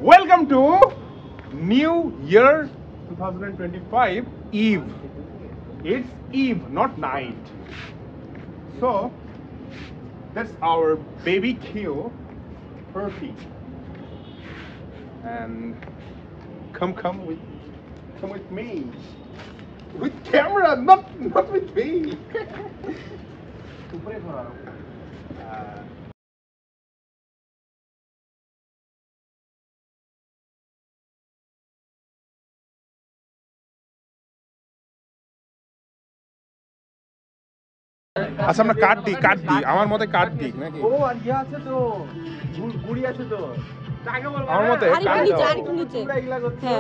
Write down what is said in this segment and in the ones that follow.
Welcome to New Year 2025 Eve. It's Eve, not night. So that's our baby Q, Perky. And come with me. With camera, not with me. আচ্ছা আমরা কাট দিই আমার মতে কাট দিই নাকি ও আর ইয়া আছে তো গুড়ি আছে তো আমার মতে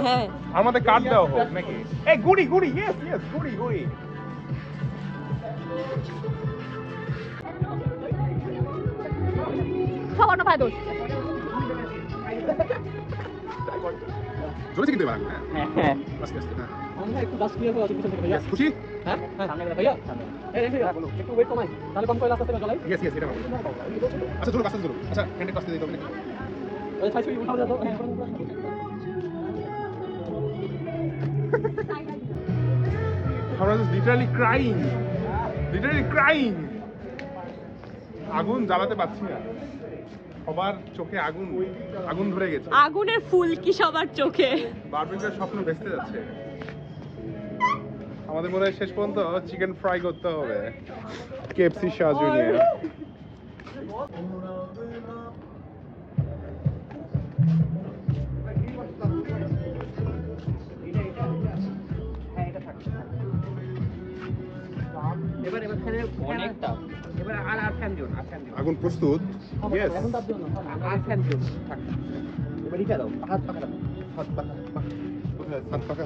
হ্যাঁ আমার মতে কাট দেওয়া হোক নাকি এই গুড়ি ইয়েস গুড়ি সবার না দোষ জোরে কিন্তু বাড়া হ্যাঁ আস্তে আমরা একটু 10 মিনিট পর পিছন থেকে ভাইয়া খুশি হ্যাঁ সামনে গেলে ভাইয়া এই ভাইয়া একটু ওয়েট কমাই তাহলে কম করে আস্তে চলাই ইয়েস এটা আচ্ছা জোরে আচ্ছা হ্যান্ডে কাছে দিতে হবে নাকি ওই সাইজ করে উঠাও দাও আমরা জাস্ট লিটারালি ক্রাইং আগুন জ্বালাতে পারছি না সবার চোখে আগুন ধরে গেছে আগুনের ফুল কি সবার চোখে বারবিকিউর স্বপ্ন ভেস্তে যাচ্ছে আমাদের মনে হয় শেষ পর্যন্ত চিকেন ফ্রাই করতে হবে কেএফসি সাহায্য নিয়ে আগুন প্রস্তুত ইয়েস এখন তাপ দিও না আর ফ্যান দিও থাক এবার ইটা দাও হাত পাকা দাও হাত পাকা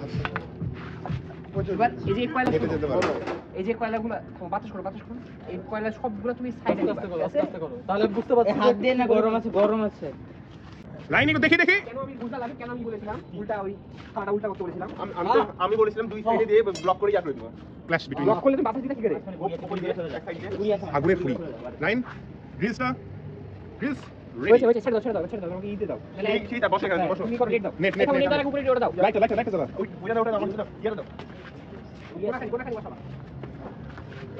এবার এই যে কয়লা হেঁটে যেতে পারো। এই যে কয়লাগুলো বাতাস করো এই কয়লা সবগুলো তুমি সাইডে আস্তে করো তাহলে বুঝতে পারছো হাত দিয়ে না গরম আছে লাইনে দেখি কেন আমি উল্টা লাগে কেন আমি বলেছিলাম উল্টা ওই খাটা উল্টা করতে বলেছিলাম আমি বলেছিলাম দুই সাইডে দিয়ে ব্লক করে করে দেব ক্ল্যাশ বিটুইন ব্লক করলে তুমি বাতাস দিতে কি করে আগুনে ফুরি লাইন গ্রিলসটা গ্রিলস ওই ছেড়ে দাও আমাকে ইতে দাও সেইটা বসে গেছে বসো তুমি করো গেট দাও নেট এখন এটা উপরে দিয়ে দাও লাইট জ্বালা ওই বুঝা দাও ওটা আমার সাথে ইয়া দাও গোনা খালি বসাবা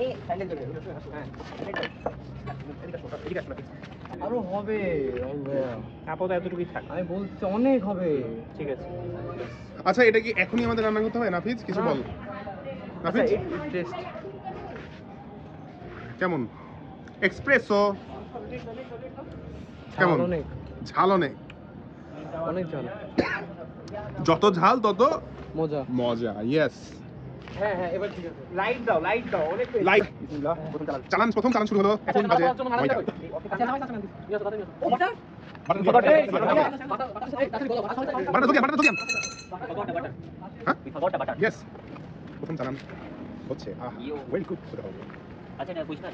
এই সাইলেন্ট করে হ্যাঁ এদিকে আসো আরো হবে আপাতত এতটুকুই থাক আমি বলছি অনেক হবে ঠিক আছে আচ্ছা এটা কি এখনই আমাদের রান্না করতে হবে নাফিজ কিছু বল নাফিজ টেস্ট কেমন এক্সপ্রেসো কেমন অনেক ঝাল অনেক ঝাল যত ঝাল তত মজা ইয়েস হ্যাঁ এবার ঠিক আছে লাইট দাও অনেক লাইট বিসমিল্লাহ প্রথম চালান শুরু হলো এখন বাজে ইয়েস প্রথম চালান হচ্ছে ওয়েল কুক করে হবে আচ্ছা না বুঝছ না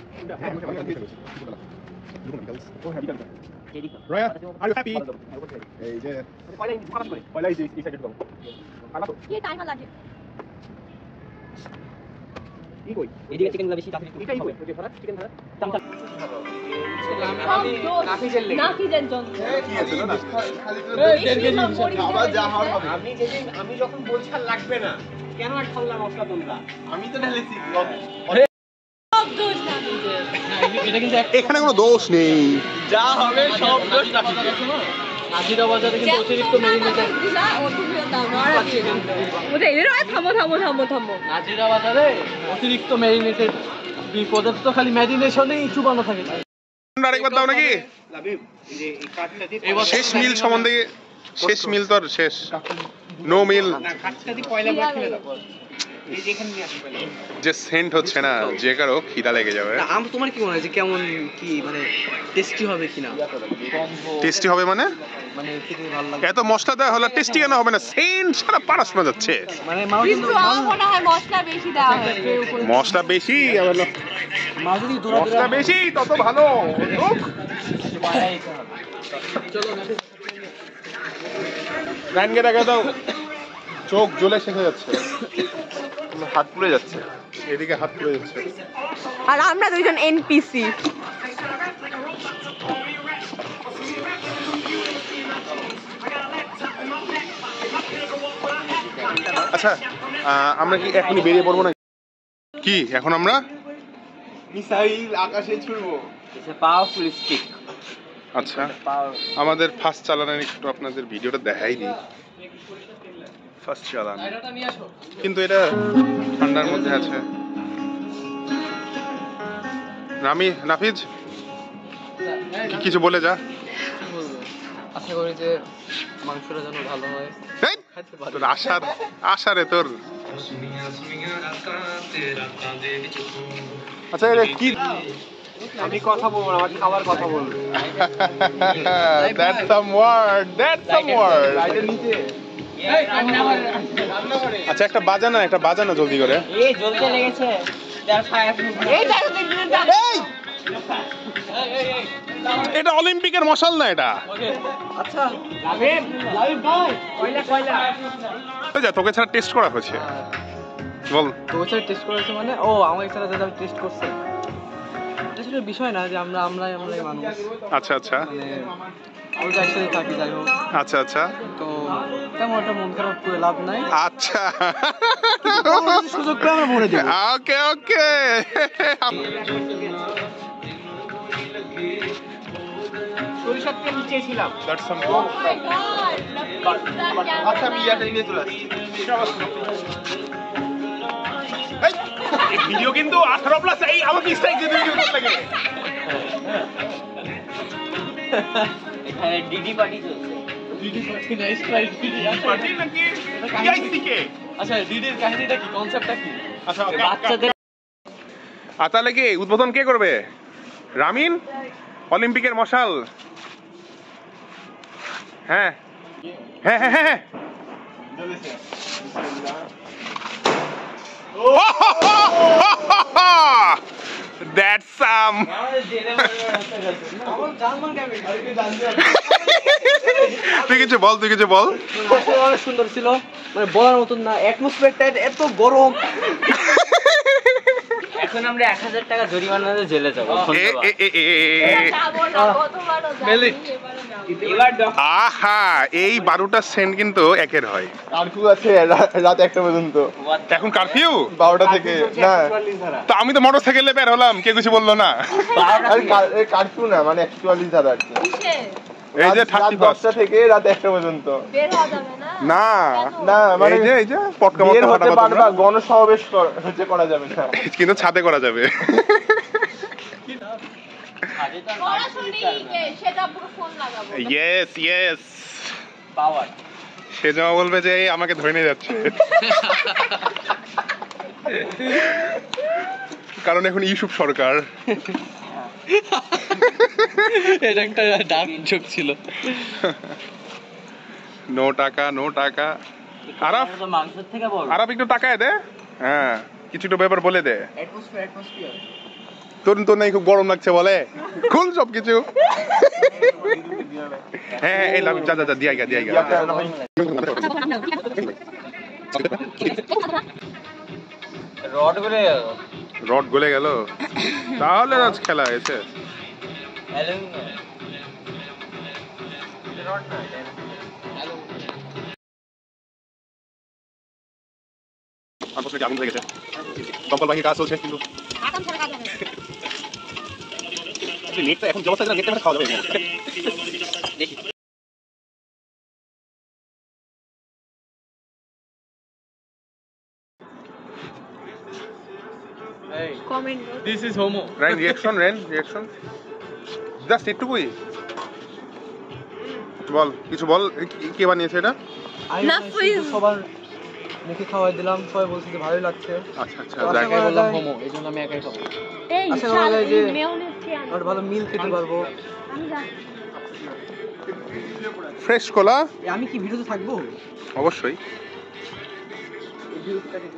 রয়া আর ইউ হ্যাপি এই যে পয়লা এই সাইডে দাও কি টাইমার লাগে কি কই এদিকে চিকেন গুলো বেশি তাড়াতাড়ি এটাই হবে ওই যে ধরা চিকেন ধরা টামটা নাফিজের জন্য কি আছে না আমি যখন বলছিলাম লাগবে না কেন আর ঠাল্লা মশলা তোমরা আমি তো ঢেলেছি সব দোষ নাফিজের এটা কিন্তু এখানে কোনো দোষ নেই। যা হবে সব দোষ নাজিরা বাজারে কিন্তু অতিরিক্ত মেরিনেটেড নাজিরা বাজারে অতিরিক্ত মেরিনেটেড বিফ ওদের তো খালি ম্যারিনেশনেই চুবানো থাকে। আরেকবার দাও নাকি? শেষ মিল সম্বন্ধে শেষ মিল তো আর শেষ নো মিল যে সেন্ট হচ্ছে না যে কারো খিদা লেগে যাবে। তোমার কি মনে হয় যে কেমন কি মানে টেস্টি হবে কিনা? টেস্টি হবে মানে মানে খেতে ভালো লাগবে এত মশলা দেওয়া হলো টেস্টি কেন হবে না? সেন্ট সারা পাড়া শোনা যাচ্ছে। মানে মশলা বেশি আবার মশলা বেশি তত ভালো। গানকে দেখা দাও, চোখ জ্বলে শেখা যাচ্ছে, হাত পুড়ে যাচ্ছে, এদিকে হাত পুড়ে যাচ্ছে। আর আমরা দুইজন এনপিসি। আচ্ছা আমরা কি এখনই বেরিয়ে পড়বো না কি? এখন আমরা মিসাইল আকাশে ছুড়বো। Powerful stick. আচ্ছা আমাদের ফার্স্ট চালানোর একটু আপনাদের ভিডিওটা দেখাইনি। ফার্স্ট চালান কিন্তু এটা ঠান্ডার মধ্যে আছে। নাফিজ কিছু বলে যা। আশা করি যে মাংসটা যেন ভালো হয়। তোর আশারে তোর। আচ্ছা এটা কি? আমি কথা বলবো না, আমার খাবার কথা বলবো। That's some word. That's some word. আচ্ছা একটা বাজানা জলদি করে। এই জ্বলতে লেগেছে। এটা অলিম্পিকের মশাল না এটা। আচ্ছা লাবিব ভাই কয়লা তোকে ছাড়া টেস্ট করা হয়েছে বল। তোকে ছাড়া টেস্ট করেছে মানে ও আমার ছাড়া যারা টেস্ট করছে আসলে বিষয় না যে আমরাই মানুষ। আচ্ছা আচ্ছা মানে আমরা একসাথে থাকি যাই হোক। আচ্ছা আচ্ছা তো তেমন একটা মন খারাপ করে লাভ নাই। আচ্ছা সুযোগ পেয়ে আমরা ভরে দেবো। ওকে ওকে সরিষার তেল চেয়েছিলাম। আচ্ছা আমি ইয়াটা নিয়ে চলে আসছি। ভিডিও কিন্তু 18+ এই আমাকে স্ট্রাইক দিতে লাগে। এখানে ডিডি পার্টি চলছে। ডিডি পার্টি না স্ট্রাইক ডিডি পার্টি নাকি টিআইসিকে? আচ্ছা ডিডির কাহিনীটা কি, কনসেপ্টটা কি? আচ্ছা বাচ্চাদের তাহলে কি উদ্বোধন কে করবে? রামিন অলিম্পিকের মশাল। হ্যাঁ হ্যাঁ হ্যাঁ হ্যাঁ That's some তুই কিছু বল অনেক সুন্দর ছিল, মানে বলার মতন না। অ্যাটমসফিয়ারটা এত গরম। এখন আমরা 1000 টাকা জরিমানা দিয়ে জেলে যাবো। আহা এই 12টা সেন্ট কিন্তু একের হয়। কারফিউ আছে রাত 1টা পর্যন্ত। এখন কারফিউ 12টা থেকে না, তো আমি তো মোটরসাইকেলে বের হলাম, কে কিছু বললো না। কারফিউ না মানে 41 ধারা আর কি। এই যে রাত 10টা থেকে রাত 1টা পর্যন্ত না না মানে এই যে পটকা বের মটকা হতে পারবা, গণসমাবেশ হচ্ছে করা যাবে না, কিন্তু ছাদে করা যাবে। ইয়েস ইয়েস পাওয়ার সে জমা বলবে যে এই আমাকে ধরে নিয়ে যাচ্ছে, কারণ এখন ইউসুফ সরকার। এটা একটা ডার্ক জোক ছিল। নো টাকা নো টাকা। আরাফ মাংসের থেকে বড়। আরাফ একটু টাকায় দে, হ্যাঁ কিছুটা ব্যাপার বলে দে। অ্যাটমসফিয়ার তোর তো নেই খুব গরম লাগছে বলে, খুল সব কিছু। হ্যাঁ এই লাভ যা যা যা দিয়াই গা রড গলে গেল, তাহলে আজ খেলা হয়েছে। আগুন লেগেছে, দমকল বাহিনীর কাজ চলছে কিন্তু নেটটা এখন জবস্থা নেটটা মানে খাওয়া যাবে দেখি কমেন্ট দিস ইজ হোমো। রাইন রিঅ্যাকশন জাস্ট একটুকুই বল, কিছু বল। কে বানিয়েছে এটা? আমি নাফিজ। সবার মুখে খাওয়াই দিলাম, সবাই বলছে যে ভালোই লাগছে। আচ্ছা আচ্ছা, তো আশা যাক। করা যায় হোমো, এই জন্য আমি একাই খাবো। এই আশা করা যায় যে মেয়োনেজ কে আনছে? আর ভালো মিল খেতে পারবো। আমি জানি। ফ্রেশ কোলা আমি কি ভিডিওতে থাকবো? অবশ্যই। এই ভিডিওটাকে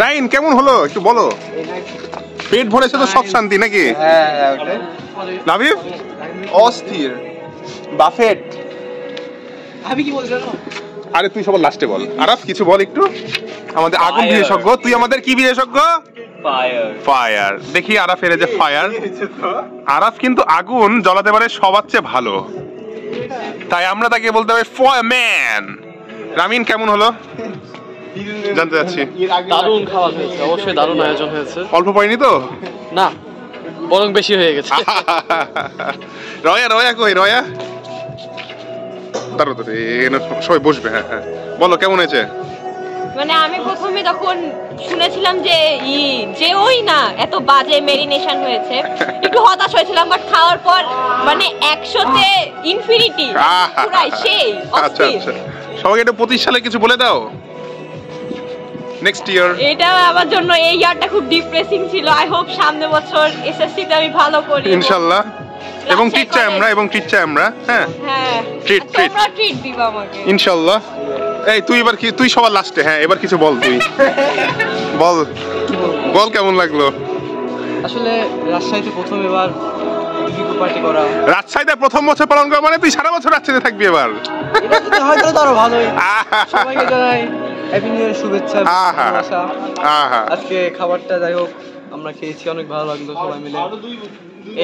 রাইন কেমন হলো একটু বলো। পেট ভরেছে তো সব শান্তি নাকি? হ্যাঁ লাভিব অস্থির বাফেট। আমি কি বলছি জানো? আরে তুই সবার লাস্টে বল। আরাফ কিছু বল একটু। আমাদের আগুন Fire. বিশেষজ্ঞ, তুই আমাদের কি বিশেষজ্ঞ? Fire fire. দেখি আরাফ এর যে ফায়ার। আরাফ কিন্তু আগুন জ্বলাতে পারে সবার চেয়ে ভালো, তাই আমরা তাকে বলতে পারি ফায়ারম্যান। রামিন কেমন হলো জানতে চাচ্ছি। দারুণ খাওয়া হয়েছে, অবশ্যই দারুণ আয়োজন হয়েছে। অল্প পাইনি তো? না, বরং বেশি হয়ে গেছে। রয়া কই রয়া? দাঁড়ো তো, সবাই বসবে। হ্যাঁ হ্যাঁ, বলো কেমন হয়েছে? মানে আমি প্রথমে যখন শুনেছিলাম যে যে ওই না এত বাজে মেরিনেশন হয়েছে, একটু হতাশ হয়েছিলাম, বাট খাওয়ার পর মানে 100-তে ইনফিনিটি পুরাই সেই আচ্ছা অস্থির। আচ্ছা, সবাইকে এটা 25 সালে কিছু বলে দাও। নেক্সট ইয়ার এটা আমার জন্য এই ইয়ারটা খুব ডিপ্রেসিং ছিল। আই হোপ সামনে বছর এসএসসি তে আমি ভালো করি ইনশাআল্লাহ। এবং ট্রিট চাই আমরা, হ্যাঁ হ্যাঁ, ট্রিট তোমরা ট্রিট দিবা আমাকে ইনশাআল্লাহ। এই তুই এবার কি, তুই সবার লাস্টে। হ্যাঁ এবার কিছু বল তুই। বল কেমন লাগলো? আসলে রাজশাহীতে প্রথম এবার বিকু পার্টি করা, রাজশাহীতে প্রথম বছর পালন করা মানে তুই সারা বছর রাজশাহীতে থাকবি এবার। এটা যদি হয় তাহলে তো আরো ভালোই। সবাইকে জানাই হ্যাপি নিউ ইয়ার শুভেচ্ছা, আহা। ভালোবাসা। আহা আজকে খাবারটা যাই হোক আমরা খেয়েছি, অনেক ভালো লাগলো সবাই মিলে।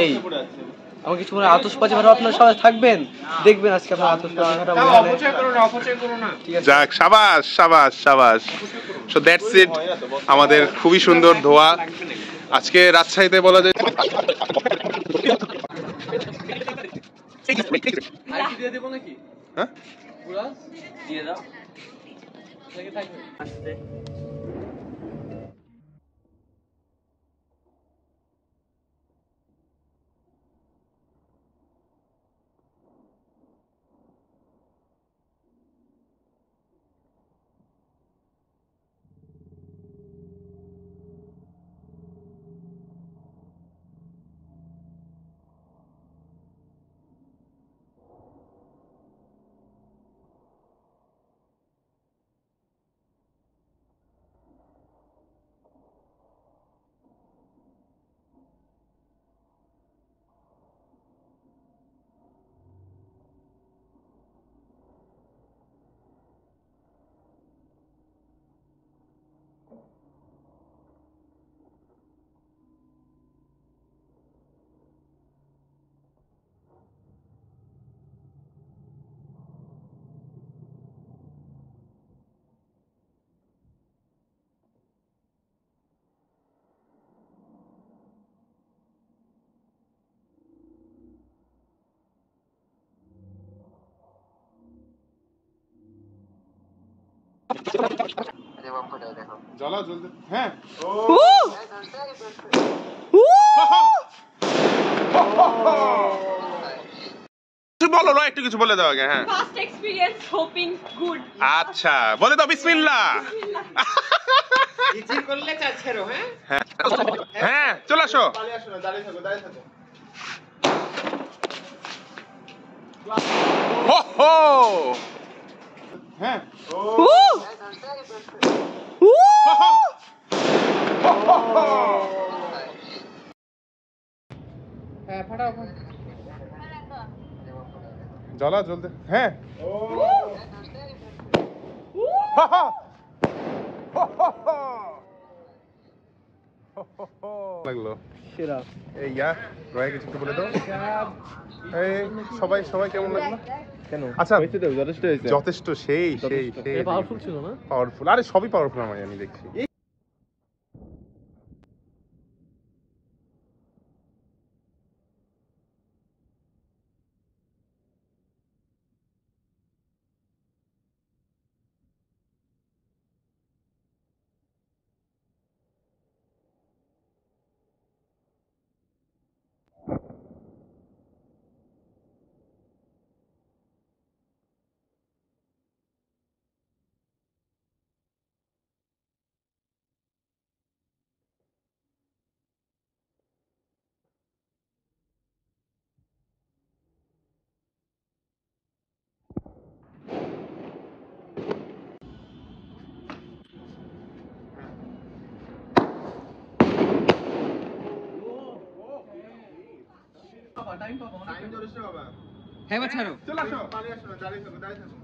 এই আমার কিছু মনে আতশবাজি ভাড়া, আপনারা সবাই থাকবেন, দেখবেন আজকে আপনার আতশবাজি ভাড়া ঠিক আছে। যাক, সাবাস। So that's it. আমাদের খুবই সুন্দর ধোয়া আজকে রাজশাহীতে বলা যায়। আইডি দিয়ে দেব নাকি? হ্যাঁ পুরা দিয়ে দাও থেকে থাকবে। আসতে জ্বালা জ্বলতে হ্যাঁ কিছু বলো না, একটু কিছু বলে দাও আগে। হ্যাঁ ফার্স্ট এক্সপেরিয়েন্স হোপিং গুড। আচ্ছা বলে দাও বিসমিল্লাহ। ইজি করলে চাচ্ছেরো। হ্যাঁ হ্যাঁ চলে আসো। পালিয়ে আসো না, দাঁড়িয়ে থাকো দাঁড়িয়ে থাকো। হো হো হ্যাঁ হ্যাঁ ফাটাও। জ্বালা জ্বলতে হ্যাঁ লাগলো সেরা। এই রয়ে কিছু একটু বলে দাও। এই সবাই সবাই কেমন লাগলো? কেন? আচ্ছা হয়েছে তো, যথেষ্ট হয়েছে। যথেষ্ট সেই সেই সেই পাওয়ারফুল ছিল না? পাওয়ারফুল। আরে সবই পাওয়ারফুল আমি দেখছি। হ্যাঁ বাচ্চারো চলে আসো। পালিয়ে আসো না, দাঁড়িয়ে থাকো দাঁড়িয়ে থাকো।